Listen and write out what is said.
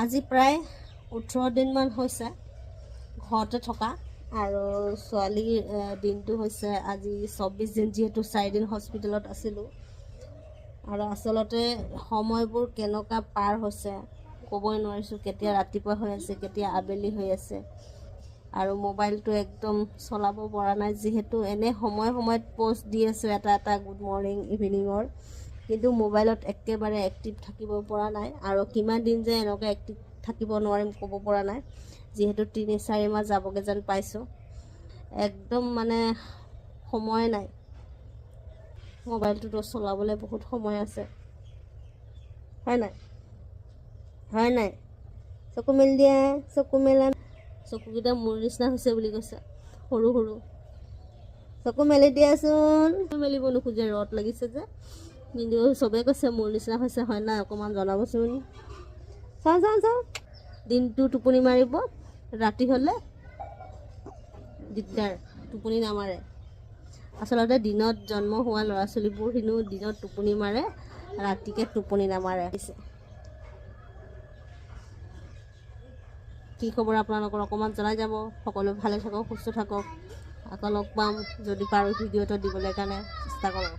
আজি প্ৰায় 18 দিনমান হৈছে ঘৰতে থকা আৰু ছোৱালীৰ দিনটো হৈছে আজি 24 দিন, যিহেতু 4 দিন হস্পিটেলত আছিলোঁ। আৰু আচলতে সময়বোৰ কেনেকুৱা পাৰ হৈছে ক'বই নোৱাৰিছোঁ। কেতিয়া ৰাতিপুৱা হৈ আছে, কেতিয়া আবেলি হৈ আছে, আৰু মোবাইলটো একদম চলাব পৰা নাই। যিহেতু এনে সময়ত পষ্ট দি আছোঁ এটা গুড মৰ্ণিং ইভিনিঙৰ, কিন্তু মোবাইলত একেবাৰে এক্টিভ থাকিব পৰা নাই। আৰু কিমান দিন যে এনেকৈ এক্টিভ থাকিব নোৱাৰিম ক'ব পৰা নাই, যিহেতু 3-4 মাহ যাবগৈ যেন পাইছোঁ। একদম মানে সময় নাই। মোবাইলটোতো চলাবলৈ বহুত সময় আছে, হয় নাই? চকু মেলি দিয়া, চকু মেলা। চকুকেইটা মোৰ নিচিনা হৈছে বুলি কৈছে, সৰু চকু মেলি দিয়াচোন। মেলিব নোখোজে, ৰদ লাগিছে যে, কিন্তু চবেই কৈছে মোৰ নিচিনা হৈছে, হয় নাই অকণমান জনাবচোন। চাওঁ দিনটো টোপনি মাৰিব, ৰাতি হ'লে দিগদাৰ, টোপনি নামাৰে। আচলতে দিনত জন্ম হোৱা ল'ৰা ছোৱালীবোৰ হেনো দিনত টোপনি মাৰে, ৰাতিকে টোপনি নামাৰে। কি খবৰ আপোনালোকৰ অকণমান জনাই যাব। সকলো ভালে থাকক, সুস্থ থাকক। আকৌ লগ পাম, যদি পাৰোঁ ভিডিঅ'টো দিবলৈ কাৰণে চেষ্টা কৰোঁ।